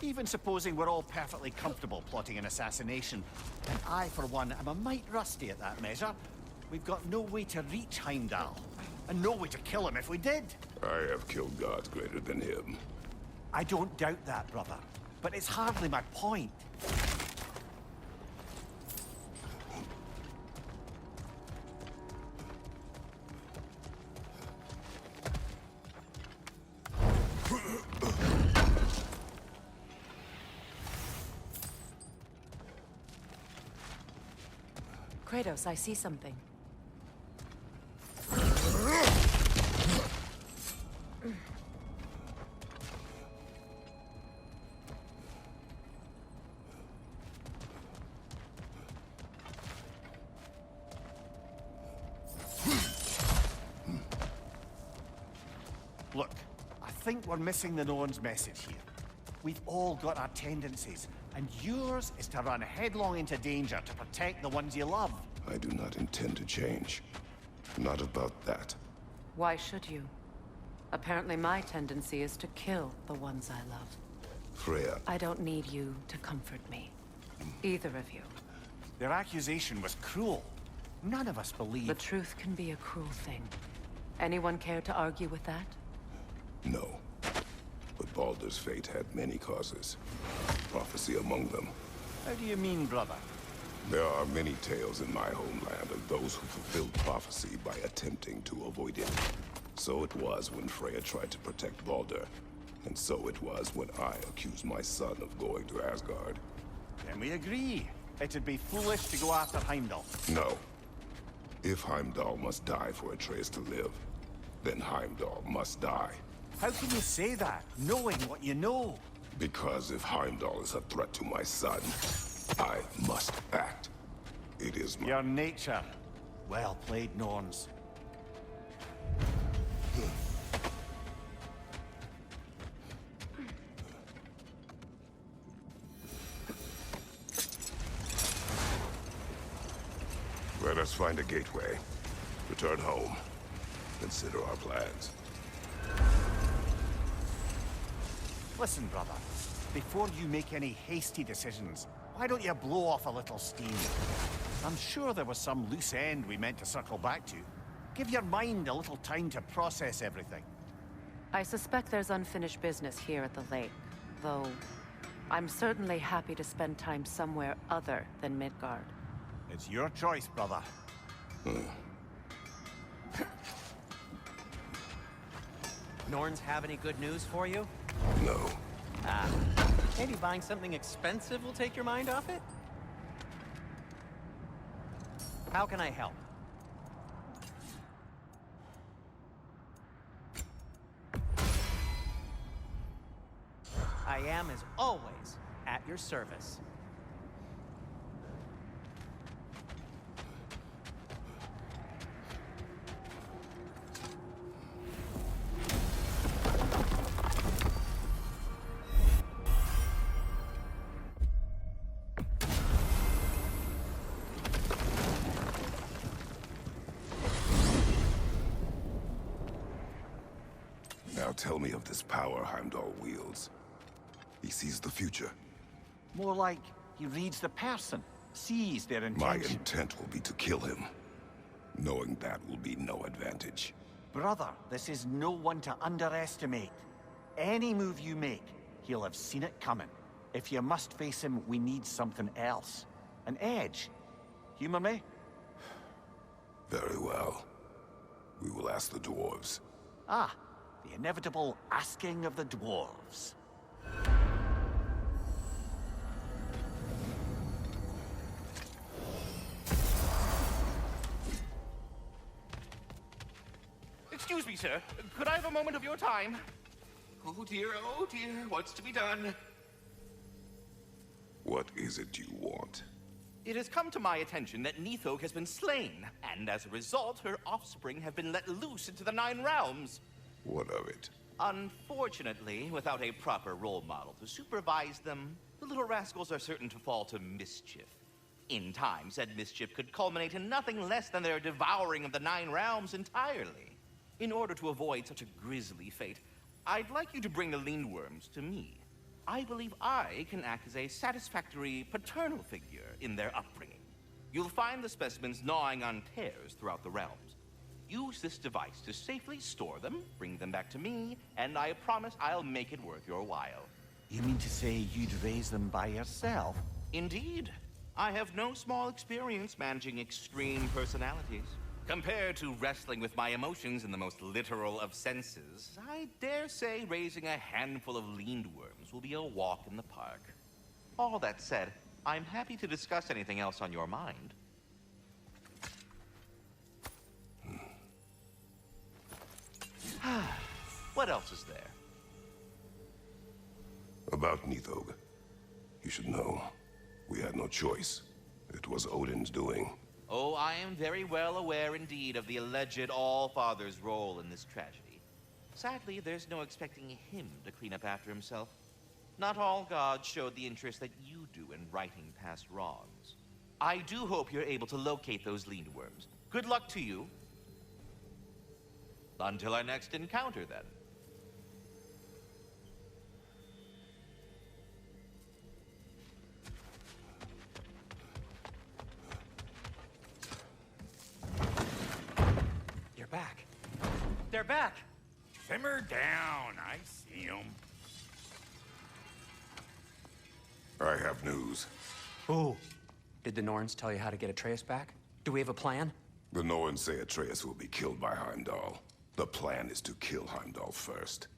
Even supposing we're all perfectly comfortable plotting an assassination, and I, for one, am a mite rusty at that measure, we've got no way to reach Heimdall, and no way to kill him if we did. I have killed gods greater than him. I don't doubt that, brother, but it's hardly my point. Kratos, I see something. Look, I think we're missing the Norn's message here. We've all got our tendencies, and yours is to run headlong into danger to protect the ones you love. I do not intend to change. Not about that. Why should you? Apparently my tendency is to kill the ones I love. Freya. I don't need you to comfort me. Either of you. Their accusation was cruel. None of us believe. The truth can be a cruel thing. Anyone care to argue with that? No. But Baldur's fate had many causes. Prophecy among them. How do you mean, brother? There are many tales in my homeland of those who fulfilled prophecy by attempting to avoid it. So it was when Freya tried to protect Baldur. And so it was when I accused my son of going to Asgard. Then we agree. It'd be foolish to go after Heimdall. No. If Heimdall must die for Atreus to live, then Heimdall must die. How can you say that, knowing what you know? Because if Heimdall is a threat to my son, I must act. It is my... Your nature. Well played, Norns. Let us find a gateway. Return home. Consider our plans. Listen, brother. Before you make any hasty decisions, why don't you blow off a little steam? I'm sure there was some loose end we meant to circle back to. Give your mind a little time to process everything. I suspect there's unfinished business here at the lake, though I'm certainly happy to spend time somewhere other than Midgard. It's your choice, brother. Norns have any good news for you? No. Ah, maybe buying something expensive will take your mind off it? How can I help? I am, as always, at your service. Now tell me of this power Heimdall wields. He sees the future. More like he reads the person, sees their My intention. intent will be to kill him. Knowing that will be no advantage. Brother, this is no one to underestimate. Any move you make, he'll have seen it coming. If you must face him, we need something else. An edge. Humor me? Very well. We will ask the dwarves. Ah, the inevitable asking of the dwarves. Excuse me, sir. Could I have a moment of your time? Oh dear, what's to be done? What is it you want? It has come to my attention that Nithog has been slain, and as a result, her offspring have been let loose into the Nine Realms. What of it? Unfortunately, without a proper role model to supervise them, the little rascals are certain to fall to mischief. In time, said mischief could culminate in nothing less than their devouring of the Nine Realms entirely. In order to avoid such a grisly fate, I'd like you to bring the Lindworms to me. I believe I can act as a satisfactory paternal figure in their upbringing. You'll find the specimens gnawing on tears throughout the realms. Use this device to safely store them, bring them back to me, and I promise I'll make it worth your while. You mean to say you'd raise them by yourself? Indeed. I have no small experience managing extreme personalities. Compared to wrestling with my emotions in the most literal of senses, I dare say raising a handful of leaned worms will be a walk in the park. All that said, I'm happy to discuss anything else on your mind. What else is there? About Nithog. You should know. We had no choice. It was Odin's doing. Oh, I am very well aware indeed of the alleged All-Father's role in this tragedy. Sadly, there's no expecting him to clean up after himself. Not all gods showed the interest that you do in righting past wrongs. I do hope you're able to locate those lean worms. Good luck to you. Until our next encounter, then. You're back. They're back! Simmer down, I see 'em. I have news. Oh. Did the Norns tell you how to get Atreus back? Do we have a plan? The Norns say Atreus will be killed by Heimdall. The plan is to kill Heimdall first.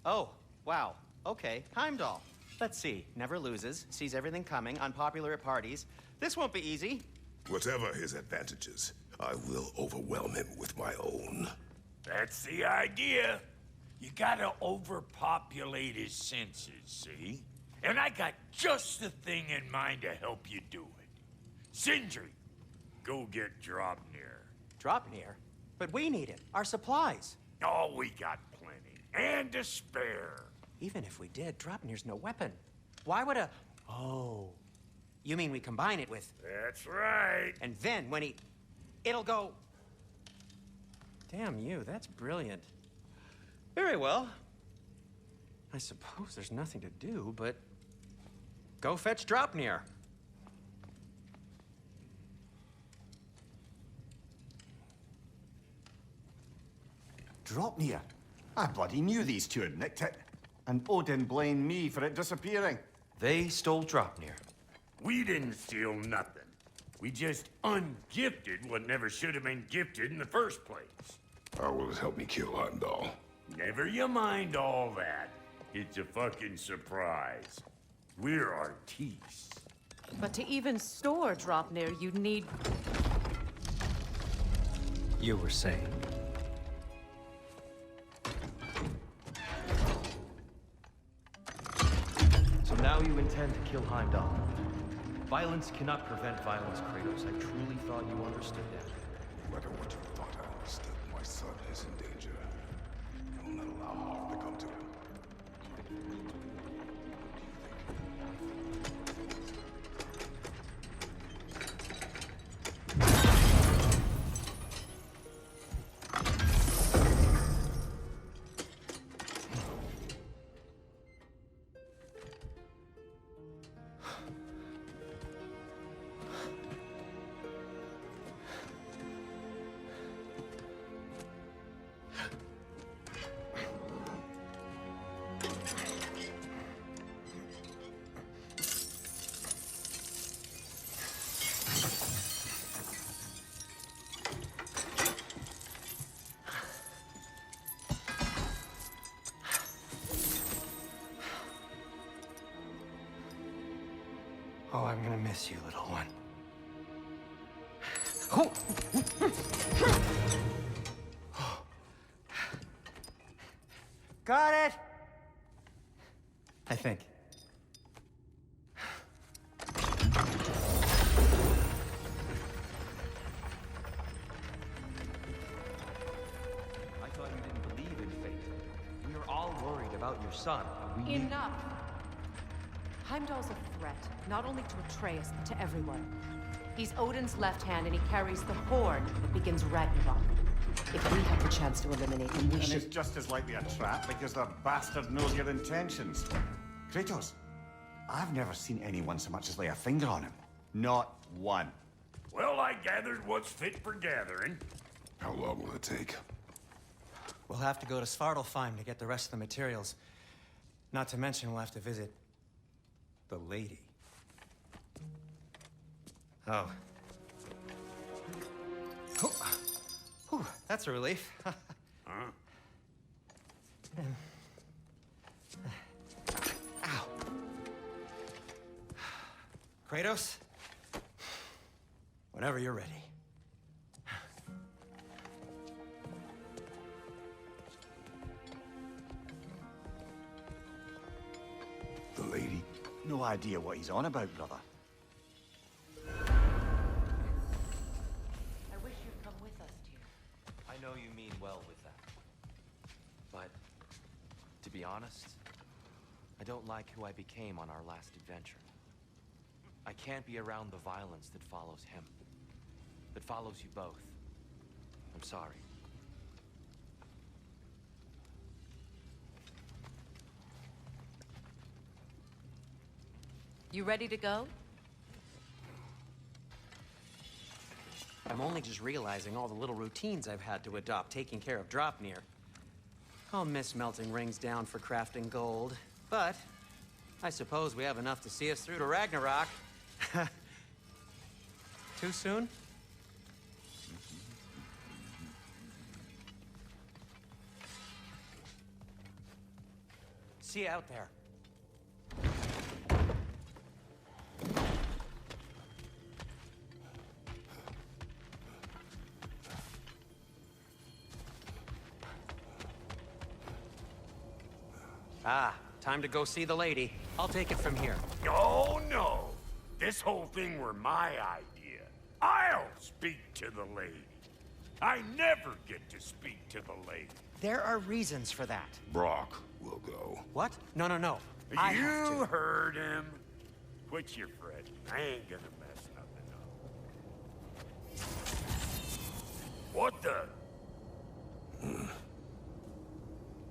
Oh, wow. Okay, Heimdall. Let's see. Never loses, sees everything coming, unpopular at parties. This won't be easy. Whatever his advantages, I will overwhelm him with my own. That's the idea. You gotta overpopulate his senses, see? And I got just the thing in mind to help you do it. Sindri, go get Draupnir. Draupnir? But we need it. Our supplies. Oh, we got plenty. And to spare. Even if we did, Draupnir's no weapon. Why would a... Oh. You mean we combine it with... That's right. And then when he... It'll go... Damn you, that's brilliant. Very well. I suppose there's nothing to do, but... Go fetch Draupnir. Draupnir? I bloody knew these two had nicked it. And Odin blamed me for it disappearing. They stole Draupnir. We didn't steal nothing. We just ungifted what never should have been gifted in the first place. How will it help me kill Heimdall? Never you mind all that. It's a fucking surprise. We're artistes. But to even store Draupnir, you'd need... You were saying? So now you intend to kill Heimdall. Violence cannot prevent violence, Kratos. I truly thought you understood that. No matter what you thought I understood, my son is in danger. I will not allow harm to come to him. Oh, I'm gonna miss you, little one. Got it! I think. I thought you didn't believe in fate. We were all worried about your son. We need... Enough! Heimdall's a threat, not only to Atreus, but to everyone. He's Odin's left hand, and he carries the horn that begins Ragnarok. If we have the chance to eliminate him, we And should... it's just as likely a trap because the bastard knows your intentions. Kratos, I've never seen anyone so much as lay a finger on him. Not one. Well, I gathered what's fit for gathering. How long will it take? We'll have to go to Svartalfheim to get the rest of the materials. Not to mention we'll have to visit the lady. Oh. Whew, that's a relief. Huh? Ow. Kratos? Whenever you're ready. The lady? No idea what he's on about, brother. I wish you'd come with us, dear. I know you mean well with that. But, to be honest, I don't like who I became on our last adventure. I can't be around the violence that follows him. That follows you both. I'm sorry. You ready to go? I'm only just realizing all the little routines I've had to adopt taking care of Dropnir. I'll miss melting rings down for crafting gold, but I suppose we have enough to see us through to Ragnarok. Too soon? See you out there. Ah, time to go see the lady. I'll take it from here. No, no. This whole thing were my idea. I'll speak to the lady. I never get to speak to the lady. There are reasons for that. Brock will go. What? No, no, no. I have You to. heard him. Quit your fretting. I ain't gonna mess nothing up. What the?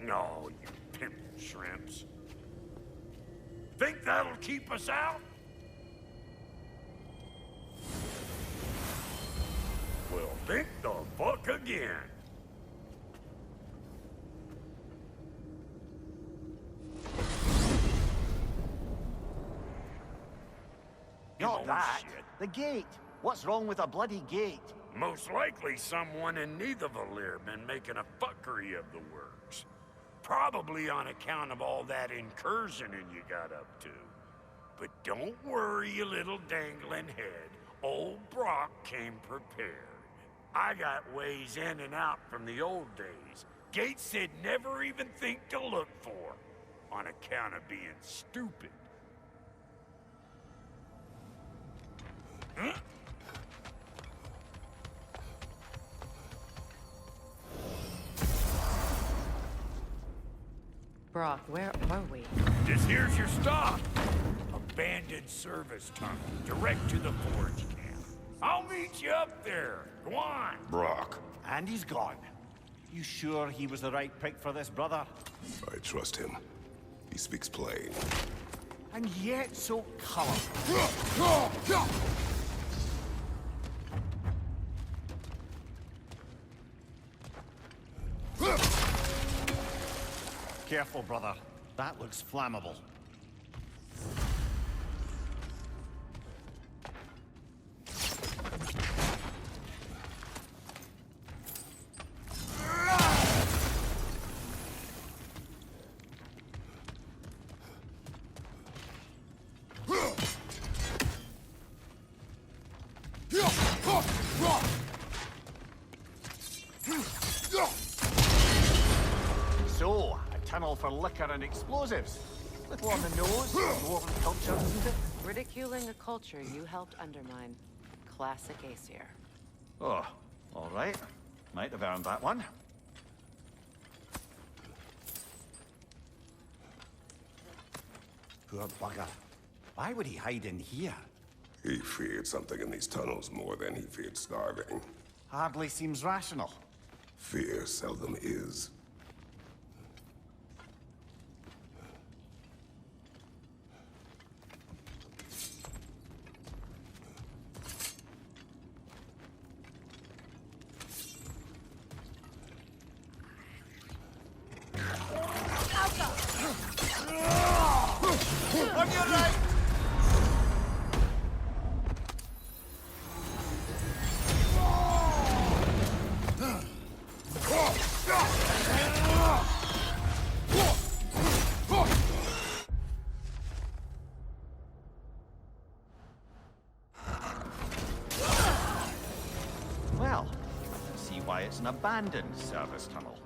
No, you pimp shrimps. Think that'll keep us out? Well, think the fuck again. Not that. Shit. The gate. What's wrong with a bloody gate? Most likely someone in Nidavellir been making a fuckery of the works. Probably on account of all that incursioning you got up to. But don't worry, you little dangling head. Old Brock came prepared. I got ways in and out from the old days. Gates said never even think to look for, on account of being stupid. Huh? Brock, where are we? This here's your stop. Abandoned service tunnel, direct to the forge camp. I'll meet you up there. Go on. Brock, And he's gone. You sure he was the right pick for this, brother? I trust him. He speaks plain. And yet so colorful. Careful, brother. That looks flammable. So, a tunnel for liquor and explosives. Little on the nose, dwarven culture, isn't it? Ridiculing a culture you helped undermine. Classic Aesir. Oh, all right. Might have earned that one. Poor bugger. Why would he hide in here? He feared something in these tunnels more than he feared starving. Hardly seems rational. Fear seldom is. an abandoned service tunnel.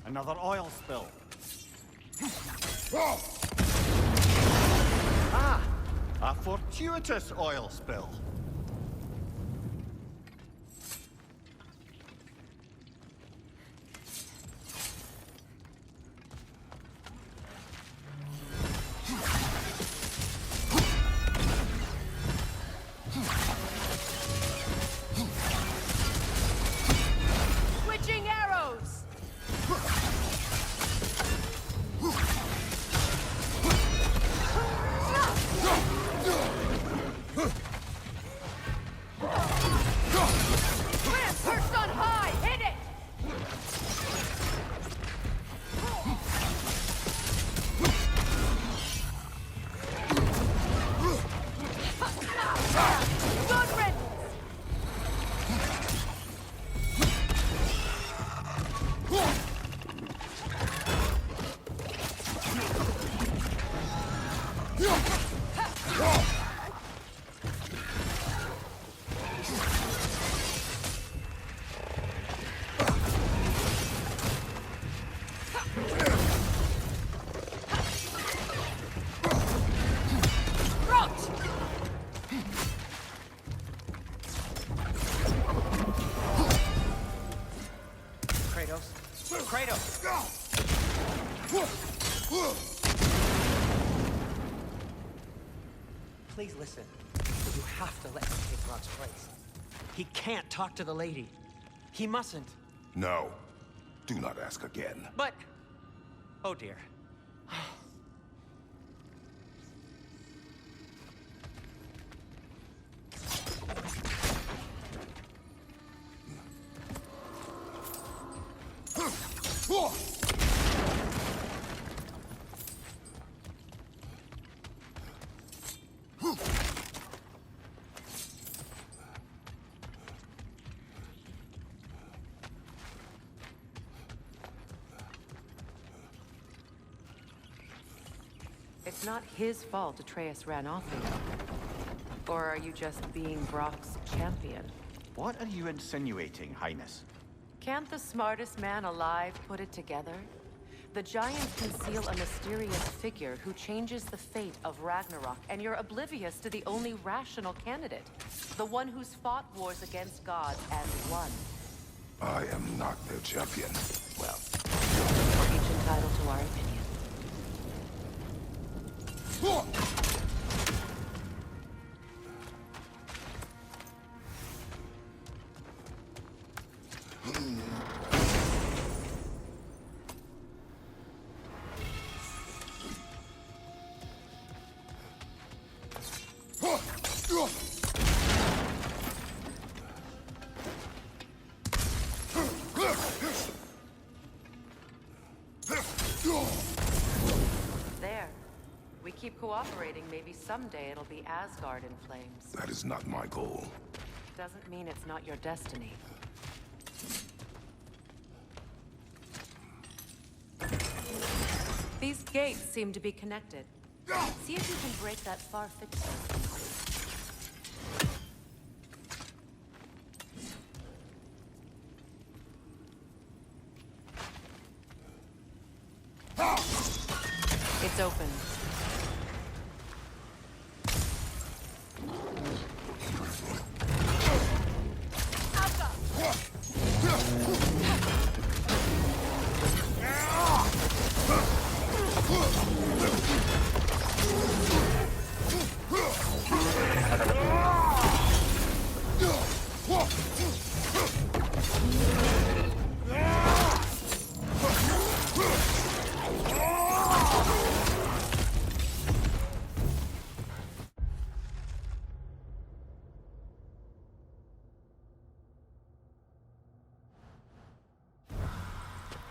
Another oil spill. Ah! A fortuitous oil spill. Switching arrows! Lance perched on high! Hit it! Good riddance! Kratos. Kratos! Please listen. You have to let him take Rock's place. He can't talk to the lady. He mustn't. No. Do not ask again. But... Oh dear. It's not his fault Atreus ran off with him. Or are you just being Brock's champion? What are you insinuating, Highness? Can't the smartest man alive put it together? The Giants conceal a mysterious figure who changes the fate of Ragnarok, and you're oblivious to the only rational candidate. The one who's fought wars against gods and won. I am not their champion. Well, we're each entitled to our opinion. There. We keep cooperating, maybe someday it'll be Asgard in flames. That is not my goal. Doesn't mean it's not your destiny. These gates seem to be connected. See if you can break that far fixture. It's open.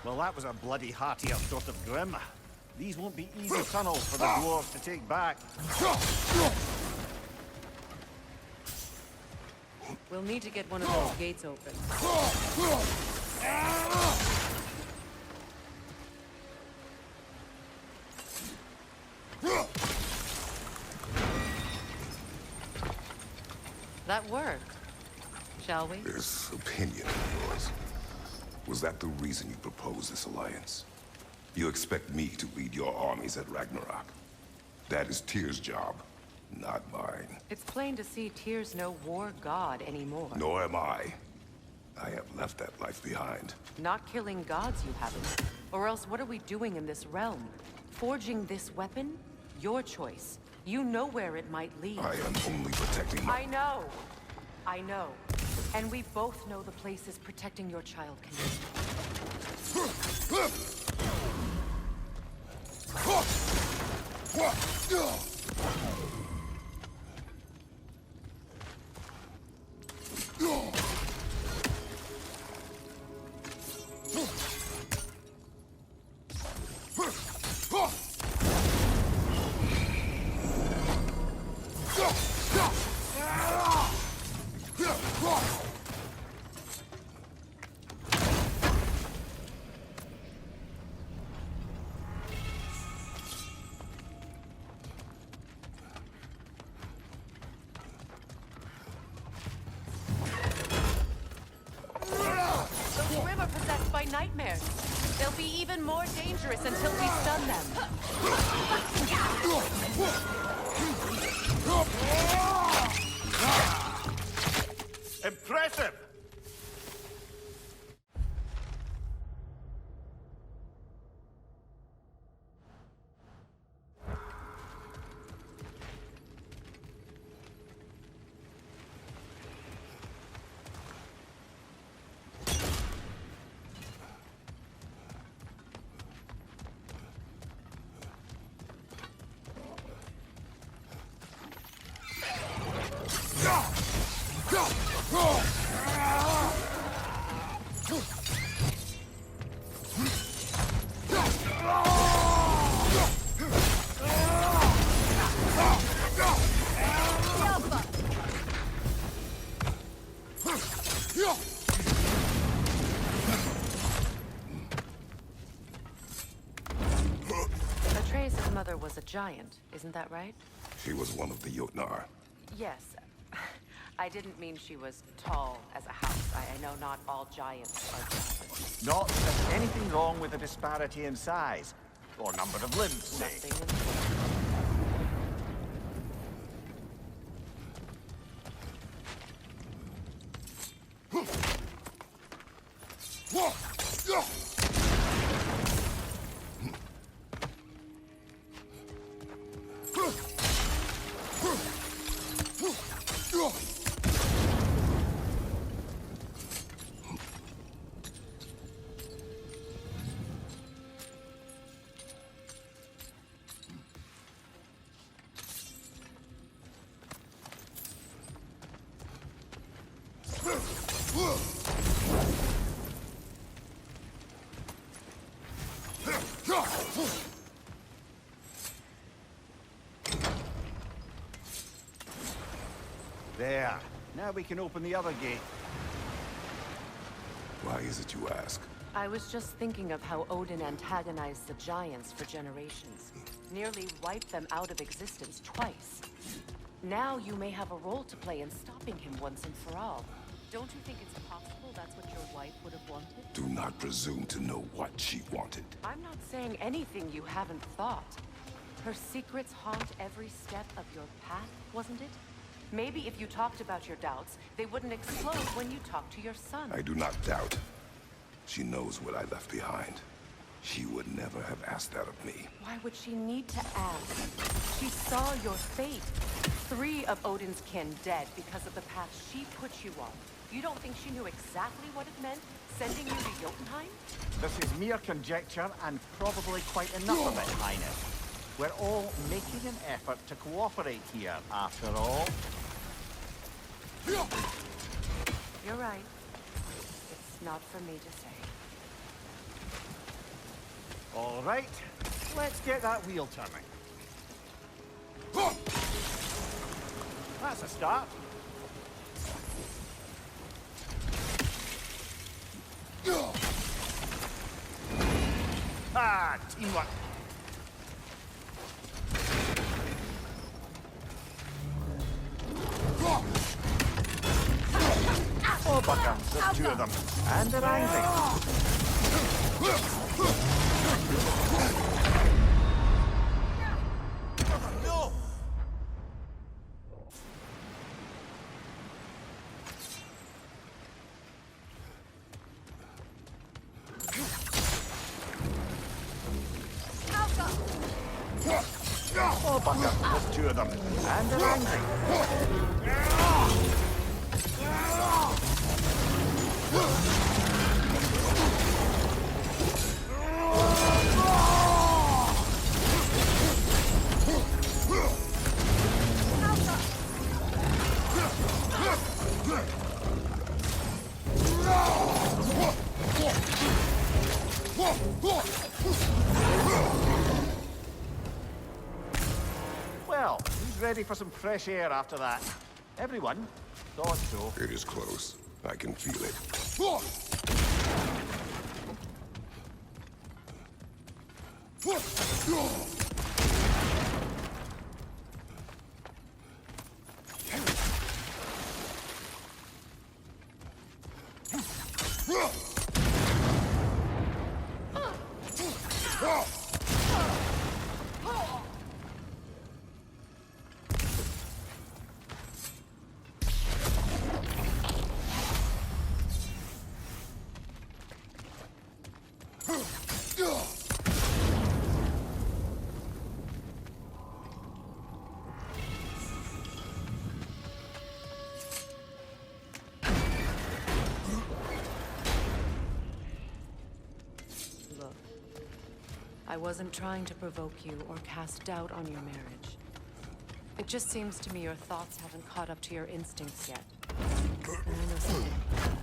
Well, that was a bloody heartier sort of grim. These won't be easy tunnels for the dwarves to take back. We'll need to get one of those gates open. That worked. Shall we? This opinion of yours, was that the reason you proposed this alliance? You expect me to lead your armies at Ragnarok? That is Tyr's job, not mine. It's plain to see Tyr's no war god anymore. Nor am I. I have left that life behind. Not killing gods, you haven't. Or else what are we doing in this realm? Forging this weapon? Your choice. You know where it might lead. I am only protecting my... I know. I know. And we both know the places protecting your child can lead. Nightmares. They'll be even more dangerous until we stun them. Impressive! Atreus' mother was a giant, isn't that right? She was one of the Jotnar. Yes. I didn't mean she was tall as a house. I know not all giants are giants. Not that there's anything wrong with a disparity in size, or number of limbs, say. Nothing in There. Now we can open the other gate. Why is it you ask? I was just thinking of how Odin antagonized the giants for generations. Nearly wiped them out of existence twice. Now you may have a role to play in stopping him once and for all. Don't you think it's possible that's what your wife would have wanted? Do not presume to know what she wanted. I'm not saying anything you haven't thought. Her secrets haunt every step of your path, wasn't it? Maybe if you talked about your doubts, they wouldn't explode when you talked to your son. I do not doubt. She knows what I left behind. She would never have asked that of me. Why would she need to ask? She saw your fate. 3 of Odin's kin dead because of the path she put you on. You don't think she knew exactly what it meant, sending you to Jotunheim? This is mere conjecture and probably quite enough of it, Highness. We're all making an effort to cooperate here, after all. You're right. It's not for me to say. All right, let's get that wheel turning. That's a start. Ah, teamwork. Oh, bugger, there's two of them. And they're angry. No! Oh, bugger, there's two of them. And they're angry. Well, who's ready for some fresh air after that? Everyone? Thought so. It is close. I can feel it. Look, I wasn't trying to provoke you or cast doubt on your marriage. It just seems to me your thoughts haven't caught up to your instincts yet. And I know something about that.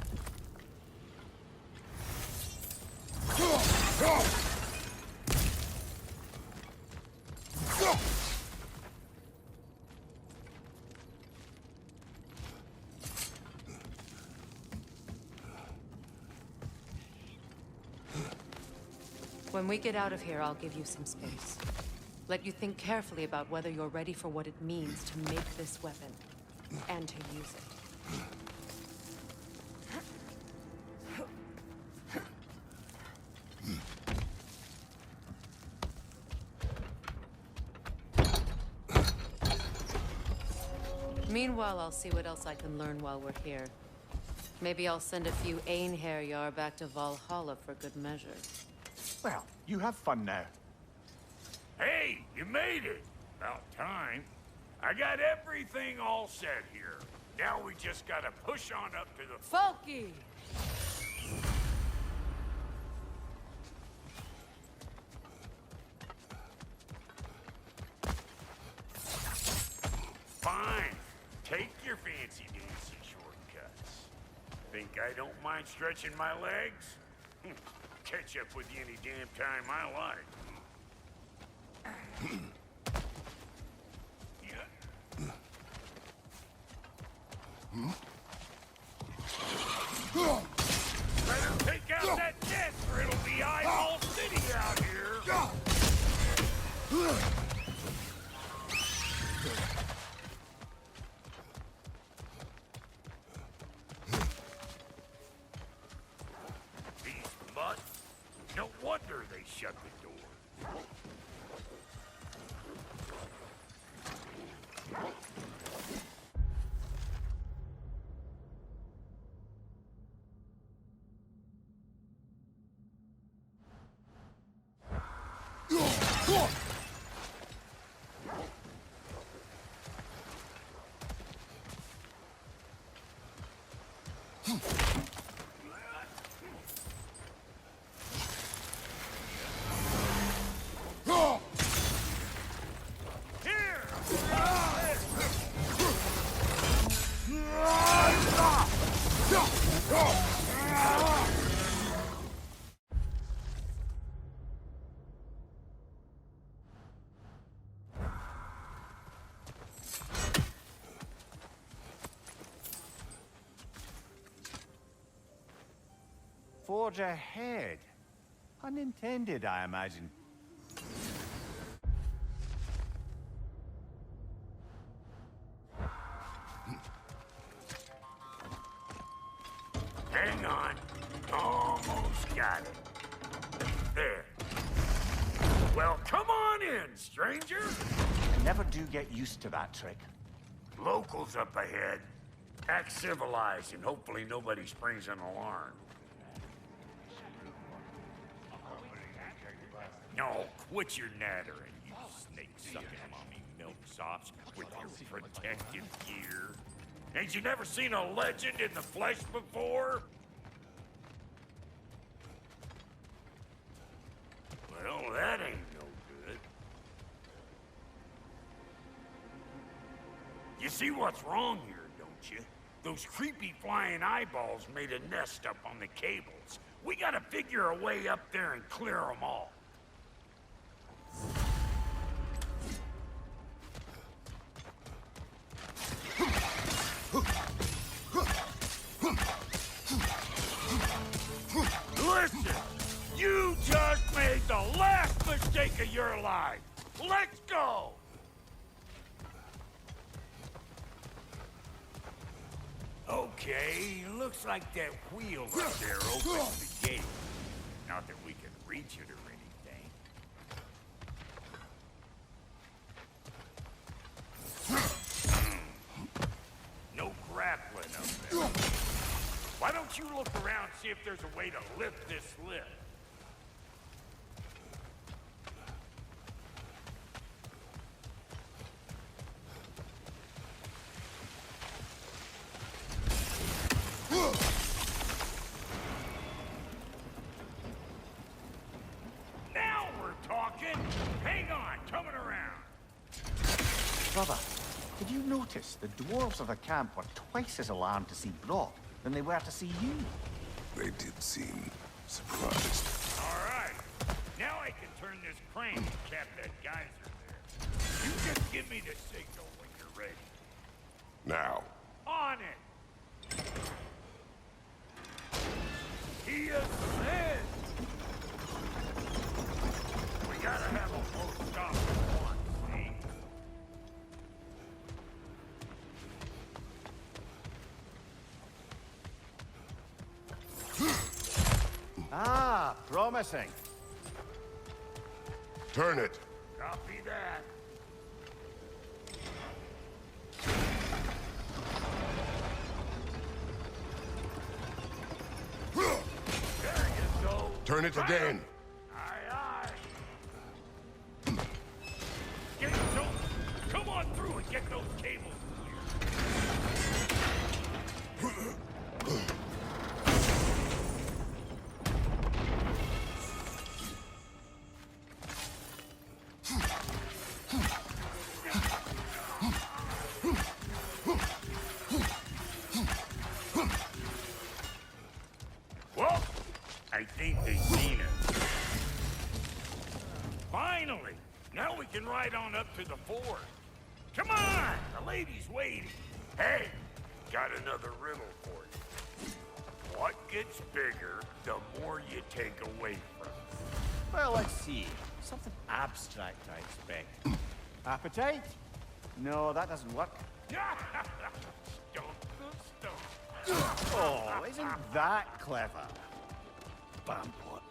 When we get out of here, I'll give you some space. Let you think carefully about whether you're ready for what it means to make this weapon, and to use it. Meanwhile, I'll see what else I can learn while we're here. Maybe I'll send a few Einherjar back to Valhalla for good measure. Well, you have fun now. Hey, you made it! About time. I got everything all set here. Now we just gotta push on up to the... Falky! Fine. Take your fancy-dancy shortcuts. Think I don't mind stretching my legs? Catch up with you any damn time I like. Better take out that desk or it'll be eyeball city out here. These mutts, no wonder they shut the door. forge ahead. Unintended, I imagine. Hang on. Almost got it. There. Well, come on in, stranger. I never do get used to that trick. Locals up ahead. Act civilized, and hopefully nobody springs an alarm. No, quit your nattering, you snake-sucking mommy milksops with your protective gear. Ain't you never seen a legend in the flesh before? Well, that ain't no good. You see what's wrong here, don't you? Those creepy flying eyeballs made a nest up on the cables. We gotta figure a way up there and clear them all. Listen, you just made the last mistake of your life. Let's go! Okay, looks like that wheel up there opens the gate. Not that we can reach it or anything. No grappling up there. Why don't you look around and see if there's a way to lift this lid? Now we're talking! Hang on, coming around. Brother, did you notice the dwarves of the camp were twice as alarmed to see Brock than they were to see you? They did seem surprised. All right. Now I can turn this crane and cap that geyser there. You just give me the signal when you're ready. Now, On it! He ascends! We gotta have them both stop at once, see? Ah, promising. turn it. Copy that. There you go. Turn it again. Aye, aye. Get some. Come on through and get those cables clear. Well, I think they've seen us. Finally! Now we can ride on up to the fort. Come on! The lady's waiting. Hey, got another riddle for you. What gets bigger, the more you take away from it? Well, let's see. Something abstract, I expect. Appetite? No, that doesn't work. Stump the stump. Oh, isn't that clever? Bampot.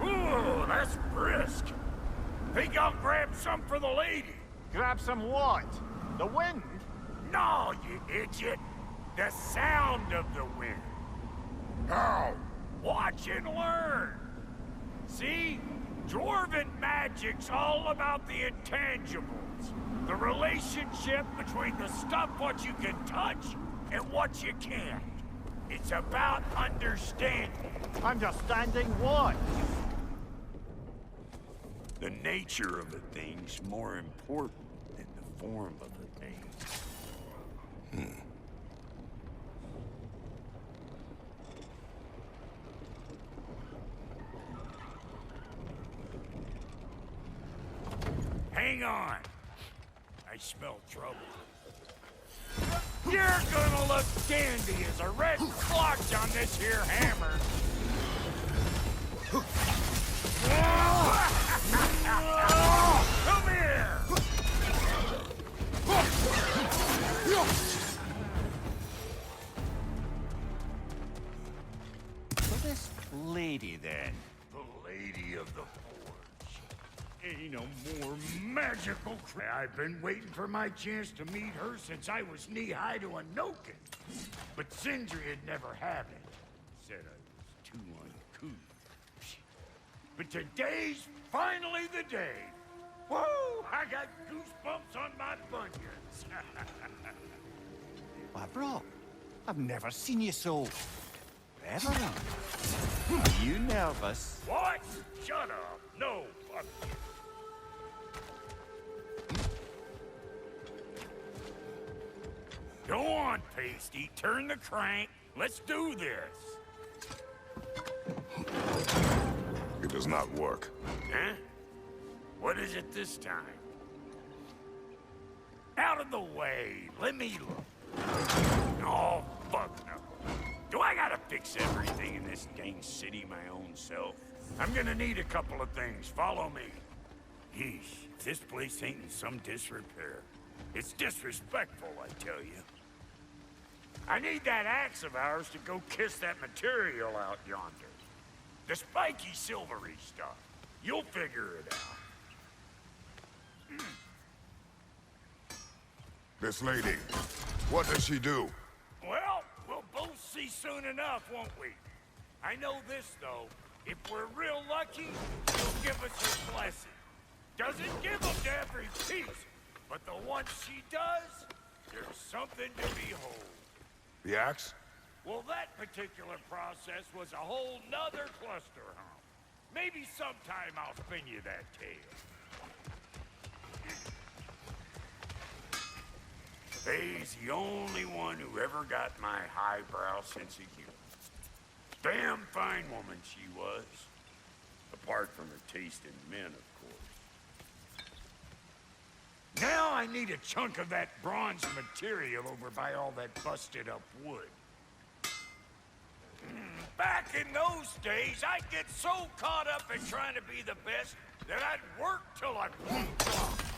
Ooh, that's brisk. Think I'll grab some for the lady? Grab some what? The wind? No, you idiot. The sound of the wind. How? Watch and learn. See? Dwarven magic's all about the intangibles. The relationship between the stuff what you can touch and what you can't. It's about understanding. Understanding what? The nature of a thing's more important than the form of a thing. hang on. I smell trouble. You're gonna look dandy as a red splotch on this here hammer. Come here! So this lady, then. The Lady of the Forge. Ain't no more magical crap. I've been waiting for my chance to meet her since I was knee-high to a Noken. But Sindri had never had it. Said I was too uncouth. But today's finally the day. Whoa! I got goosebumps on my bunions. Why, bro, I've never seen you so... reverent. Are you nervous? What? Shut up. No, fuck you. Go on, Pasty. Turn the crank. Let's do this. It does not work. Huh? What is it this time? Out of the way. Let me look. Oh, fuck no. Do I gotta fix everything in this dang city my own self? I'm gonna need a couple of things. Follow me. Yeesh, if this place ain't in some disrepair. It's disrespectful, I tell you. I need that axe of ours to go kiss that material out yonder. The spiky silvery stuff. You'll figure it out. This lady, what does she do? Well, we'll both see soon enough, won't we? I know this, though. If we're real lucky, she'll give us her blessing. Doesn't give them to every piece, but the ones she does, there's something to behold. The axe? Well, that particular process was a whole nother cluster hump. Maybe sometime I'll spin you that tale. Faye's the only one who ever got my highbrow sense of humor. Damn fine woman she was. Apart from her taste in men, of course. Now I need a chunk of that bronze material over by all that busted up wood. Back in those days, I'd get so caught up in trying to be the best that I'd work till I plunked off.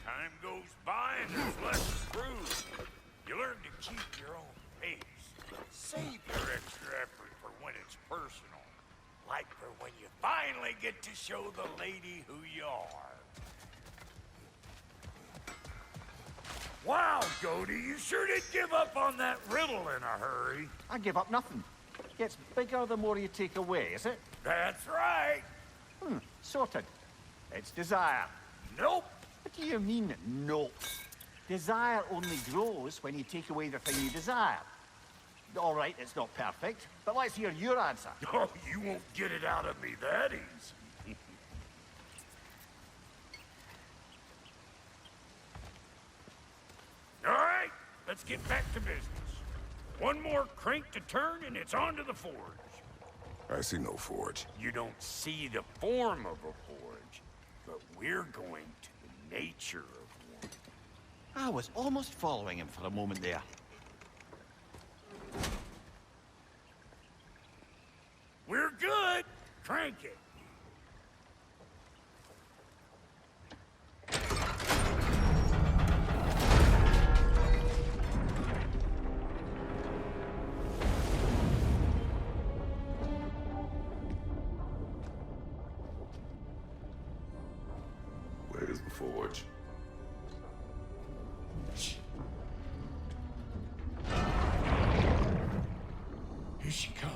Time goes by and there's less to prove. You learn to keep your own pace. Save your extra effort for when it's personal. Like for when you finally get to show the lady who you are. Wow, Goody, you sure did give up on that riddle in a hurry. I give up nothing. Gets bigger the more you take away, is it? That's right. Sorted. It's desire. Nope. What do you mean, no? Desire only grows when you take away the thing you desire. All right, it's not perfect, but let's hear your answer. Oh, you won't get it out of me that easy. All right, let's get back to business. One more crank to turn and it's on to the forge. I see no forge. You don't see the form of a forge, but we're going to the nature of one. I was almost following him for a moment there. We're good. Crank it. Where's the forge? Here she comes.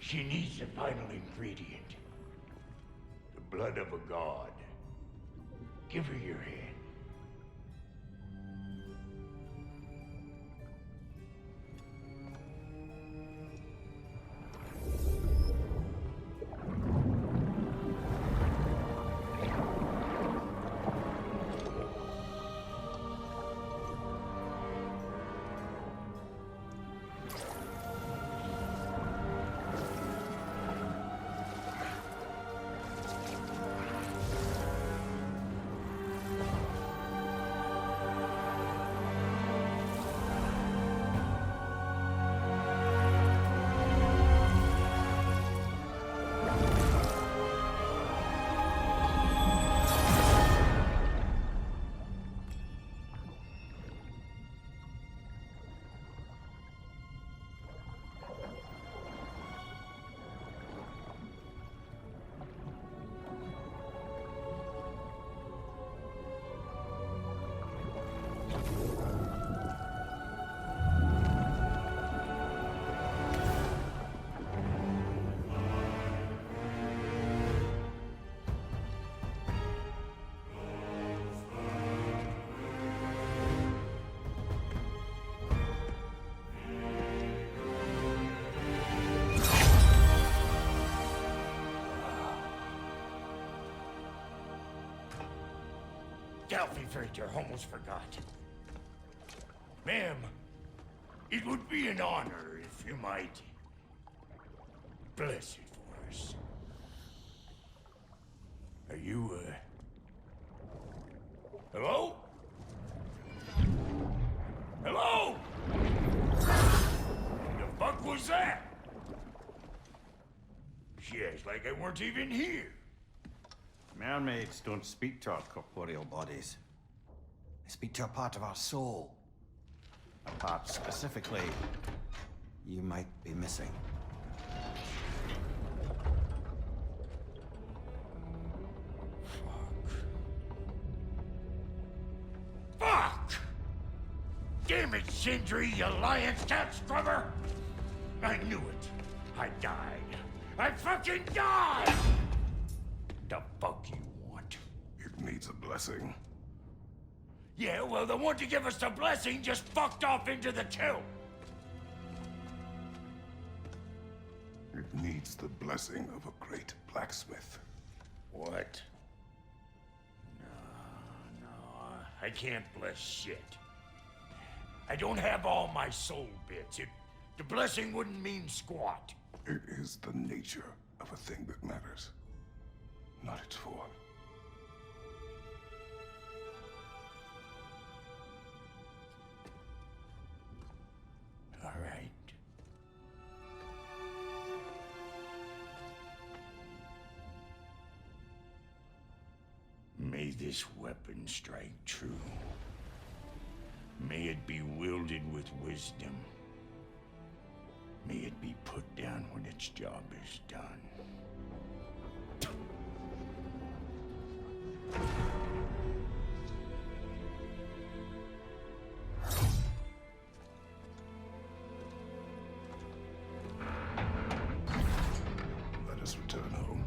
She needs the final ingredient. The blood of a god. Give her your hand. Delphi almost forgot. Ma'am, it would be an honor if you might bless it for us. Are you, hello? Hello? The fuck was that? She acts like I weren't even here. Mermaids don't speak to our corporeal bodies. They speak to a part of our soul. A part specifically you might be missing. Fuck! Damn it, Sindri, you lion cat scrubber! I knew it. I died. I fucking died! The fuck you want? It needs a blessing. Yeah, well, the one to give us the blessing just fucked off into the tomb. It needs the blessing of a great blacksmith. What? No, I can't bless shit. I don't have all my soul bits. The blessing wouldn't mean squat. It is the nature of a thing that matters, not its form. All right. May this weapon strike true. May it be wielded with wisdom. May it be put down when its job is done. Let us return home.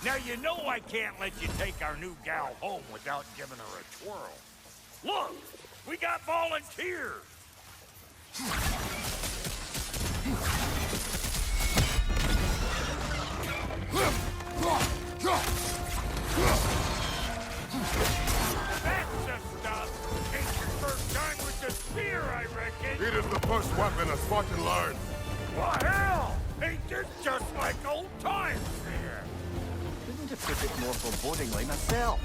Now you know I can't let you take our new gal home without giving her a twirl. Look, we got volunteers. That's the stuff. Ain't your first time with the spear, I reckon. It is the first weapon a Spartan learned. Well, hell! Ain't this just like old times here? Couldn't have put it more forebodingly myself.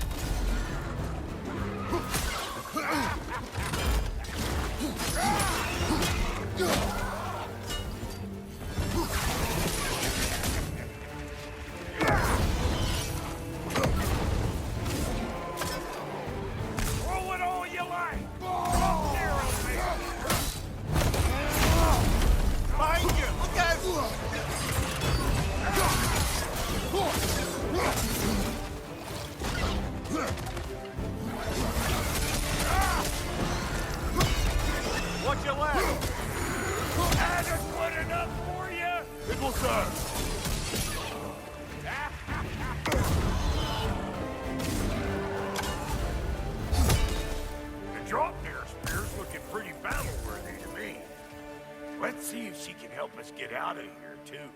Throw it all you like! enough for you? It will serve. The Draupnir spear's looking pretty battle-worthy to me. Let's see if she can help us get out of here, too.